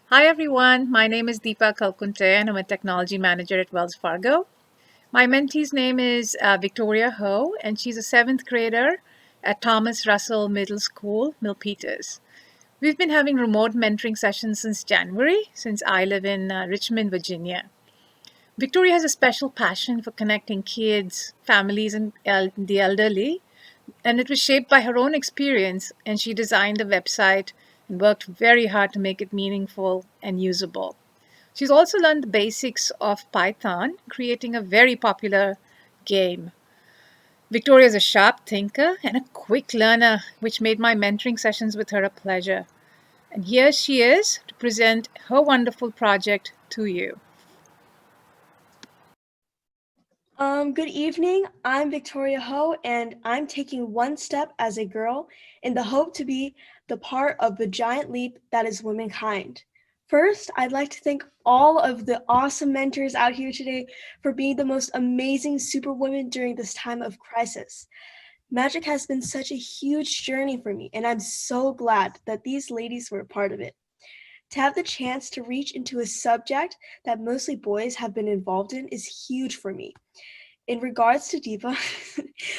Hi everyone, my name is Deepa Kalkunte and I'm a technology manager at Wells Fargo. My mentee's name is Victoria Ho and she's a seventh grader at Thomas Russell Middle School, Milpitas. We've been having remote mentoring sessions since January, since I live in Richmond, Virginia. Victoria has a special passion for connecting kids, families, and the elderly, and it was shaped by her own experience, and she designed the website and worked very hard to make it meaningful and usable. She's also learned the basics of Python, creating a very popular game. Victoria is a sharp thinker and a quick learner, which made my mentoring sessions with her a pleasure. And here she is to present her wonderful project to you. Good evening. I'm Victoria Ho, and I'm taking one step as a girl in the hope to be the part of the giant leap that is womankind. First, I'd like to thank all of the awesome mentors out here today for being the most amazing superwomen during this time of crisis. Magic has been such a huge journey for me, and I'm so glad that these ladies were a part of it. To have the chance to reach into a subject that mostly boys have been involved in is huge for me. In regards to Deepa,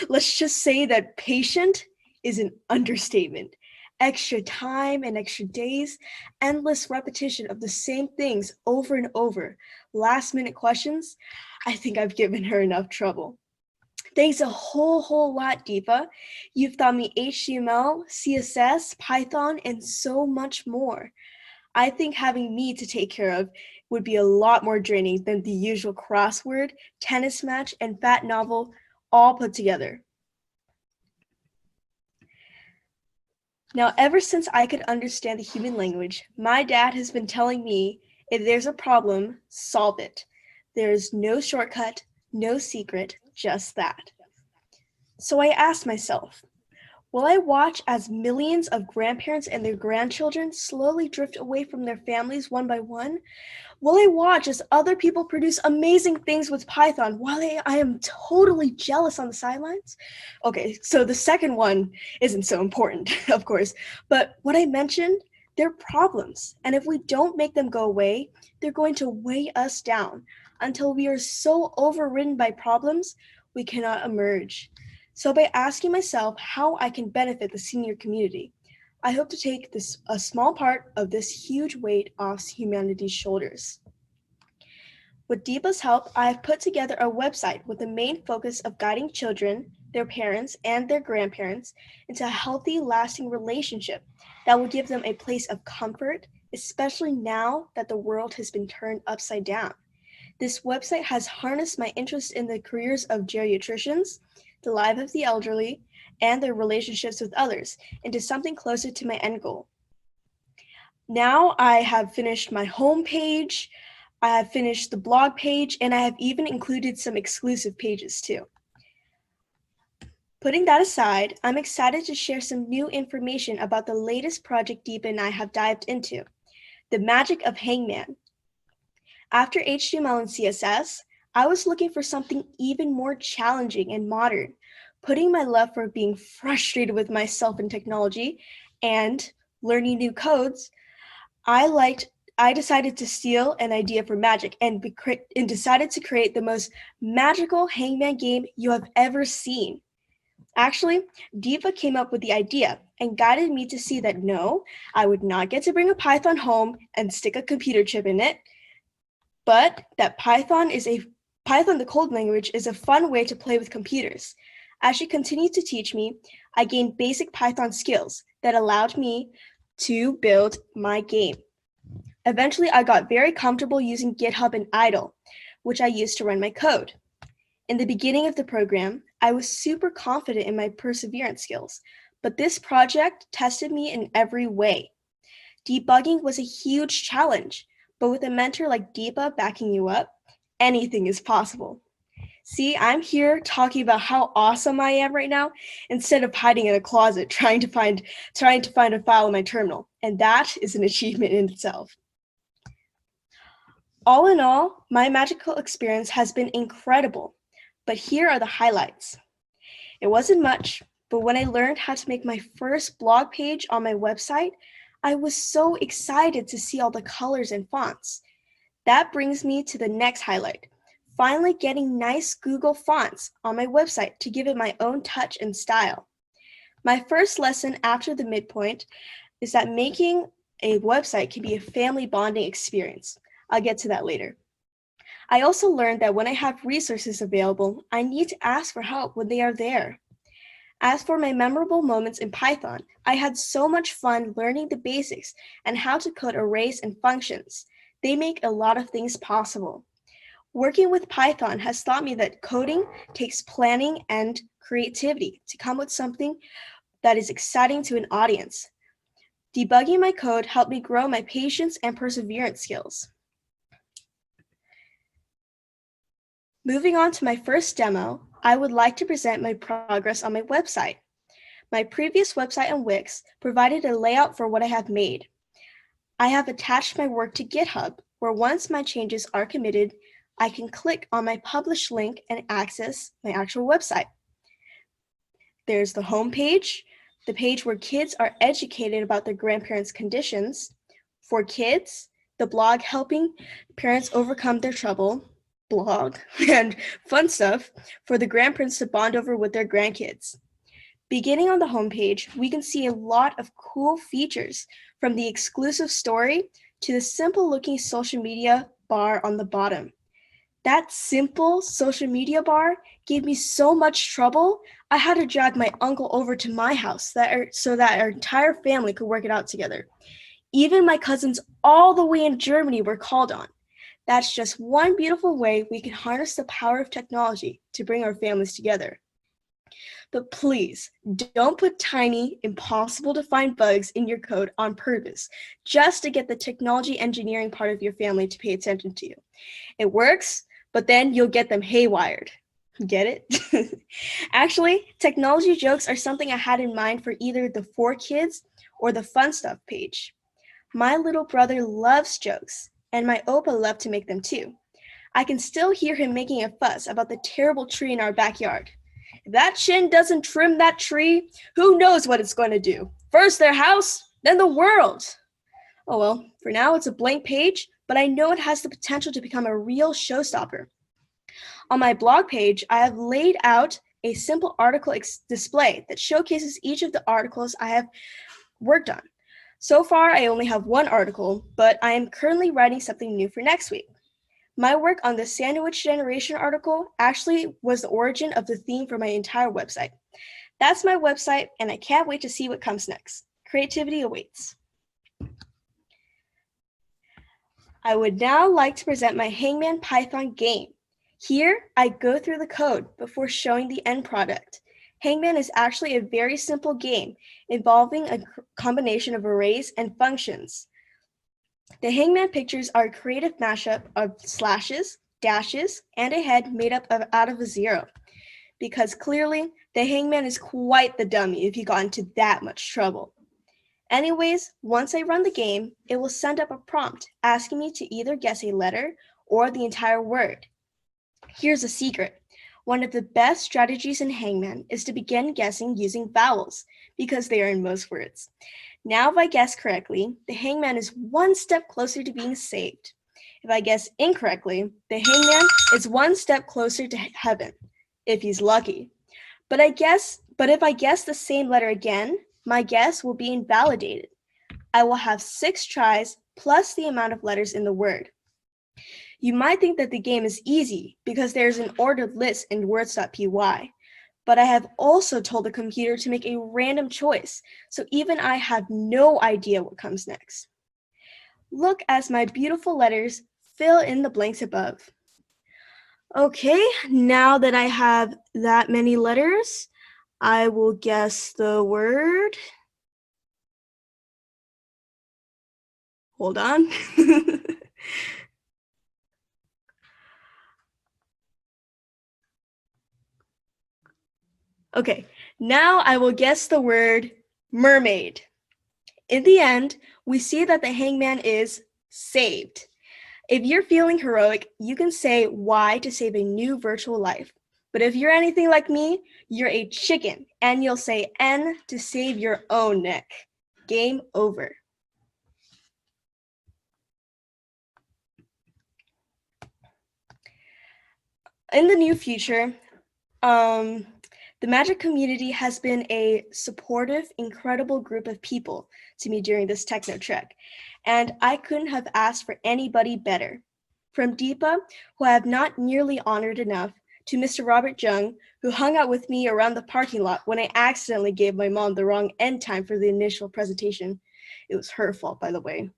let's just say that patient is an understatement. Extra time and extra days, endless repetition of the same things over and over, last minute questions. I think I've given her enough trouble. Thanks a whole lot, Deepa. You've taught me HTML, CSS, Python, and so much more. I think having me to take care of would be a lot more draining than the usual crossword, tennis match, and fat novel all put together. Now, ever since I could understand the human language, my dad has been telling me if there's a problem, solve it. There's no shortcut, no secret, just that. So I asked myself, will I watch as millions of grandparents and their grandchildren slowly drift away from their families one by one? Will I watch as other people produce amazing things with Python while I am totally jealous on the sidelines? Okay, so the second one isn't so important, of course, but what I mentioned, they're problems. And if we don't make them go away, they're going to weigh us down until we are so overridden by problems we cannot emerge. So by asking myself how I can benefit the senior community, I hope to take this a small part of this huge weight off humanity's shoulders. With Deepa's help, I have put together a website with the main focus of guiding children, their parents, and their grandparents into a healthy, lasting relationship that will give them a place of comfort, especially now that the world has been turned upside down. This website has harnessed my interest in the careers of geriatricians, the life of the elderly, and their relationships with others into something closer to my end goal. Now I have finished my homepage, I have finished the blog page, and I have even included some exclusive pages too. Putting that aside, I'm excited to share some new information about the latest project Deepa and I have dived into, the magic of Hangman. After HTML and CSS, I was looking for something even more challenging and modern, putting my love for being frustrated with myself in technology and learning new codes. I liked I decided to steal an idea for magic and decided to create the most magical hangman game you have ever seen. Actually, Deepa came up with the idea and guided me to see that no, I would not get to bring a Python home and stick a computer chip in it, but that Python, the code language, is a fun way to play with computers. As she continued to teach me, I gained basic Python skills that allowed me to build my game. Eventually, I got very comfortable using GitHub and Idle, which I used to run my code. In the beginning of the program, I was super confident in my perseverance skills, but this project tested me in every way. Debugging was a huge challenge, but with a mentor like Deepa backing you up, anything is possible. See, I'm here talking about how awesome I am right now instead of hiding in a closet trying to find a file in my terminal, and that is an achievement in itself. All in all, my magical experience has been incredible, but here are the highlights. It wasn't much, but when I learned how to make my first blog page on my website, I was so excited to see all the colors and fonts. That brings me to the next highlight. Finally getting nice Google fonts on my website to give it my own touch and style. My first lesson after the midpoint is that making a website can be a family bonding experience. I'll get to that later. I also learned that when I have resources available, I need to ask for help when they are there. As for my memorable moments in Python, I had so much fun learning the basics and how to code arrays and functions. They make a lot of things possible. Working with Python has taught me that coding takes planning and creativity to come with something that is exciting to an audience. Debugging my code helped me grow my patience and perseverance skills. Moving on to my first demo, I would like to present my progress on my website. My previous website on Wix provided a layout for what I have made. I have attached my work to GitHub, where once my changes are committed, I can click on my publish link and access my actual website. There's the home page, the page where kids are educated about their grandparents' conditions. For kids, the blog helping parents overcome their trouble, blog, and fun stuff for the grandparents to bond over with their grandkids. Beginning on the homepage, we can see a lot of cool features, from the exclusive story to the simple-looking social media bar on the bottom. That simple social media bar gave me so much trouble, I had to drag my uncle over to my house so that our entire family could work it out together. Even my cousins all the way in Germany were called on. That's just one beautiful way we can harness the power of technology to bring our families together. But please, don't put tiny, impossible to find bugs in your code on purpose, just to get the technology engineering part of your family to pay attention to you. It works, but then you'll get them haywired. Get it? Actually, technology jokes are something I had in mind for either the For Kids or the Fun Stuff page. My little brother loves jokes, and my Opa loved to make them too. I can still hear him making a fuss about the terrible tree in our backyard. If that Shin doesn't trim that tree, who knows what it's going to do? First their house, then the world. Oh well, for now it's a blank page, but I know it has the potential to become a real showstopper. On my blog page, I have laid out a simple article display that showcases each of the articles I have worked on. So far, I only have one article, but I am currently writing something new for next week. My work on the Sandwich Generation article actually was the origin of the theme for my entire website. That's my website, and I can't wait to see what comes next. Creativity awaits. I would now like to present my Hangman Python game. Here, I go through the code before showing the end product. Hangman is actually a very simple game involving a combination of arrays and functions. The Hangman pictures are a creative mashup of slashes, dashes, and a head made up out of a zero. Because clearly, the Hangman is quite the dummy if he got into that much trouble. Anyways, once I run the game, it will send up a prompt asking me to either guess a letter or the entire word. Here's a secret. One of the best strategies in Hangman is to begin guessing using vowels, because they are in most words. Now, if I guess correctly, the Hangman is one step closer to being saved. If I guess incorrectly, the Hangman is one step closer to heaven, if he's lucky. But if I guess the same letter again, my guess will be invalidated. I will have 6 tries plus the amount of letters in the word. You might think that the game is easy because there's an ordered list in words.py, but I have also told the computer to make a random choice, so even I have no idea what comes next. Look as my beautiful letters fill in the blanks above. Okay, now that I have that many letters, I will guess the word. Hold on. Okay, now I will guess the word mermaid. In the end, we see that the Hangman is saved. If you're feeling heroic, you can say Y to save a new virtual life. But if you're anything like me, you're a chicken, and you'll say N to save your own neck. Game over. In the near future, the Magic community has been a supportive, incredible group of people to me during this techno trek, and I couldn't have asked for anybody better. From Deepa, who I have not nearly honored enough, to Mr. Robert Jung, who hung out with me around the parking lot when I accidentally gave my mom the wrong end time for the initial presentation. It was her fault, by the way.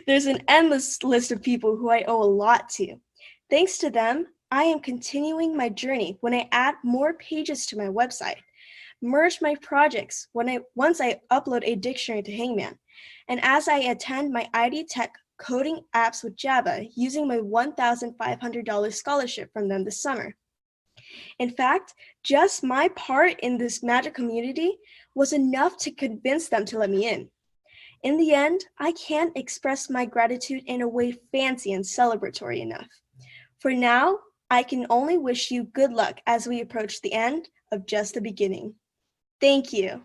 There's an endless list of people who I owe a lot to. Thanks to them, I am continuing my journey when I add more pages to my website, merge my projects once I upload a dictionary to Hangman, and as I attend my ID Tech coding apps with Java using my $1,500 scholarship from them this summer. In fact, just my part in this Magic community was enough to convince them to let me in. In the end, I can't express my gratitude in a way fancy and celebratory enough. For now, I can only wish you good luck as we approach the end of just the beginning. Thank you.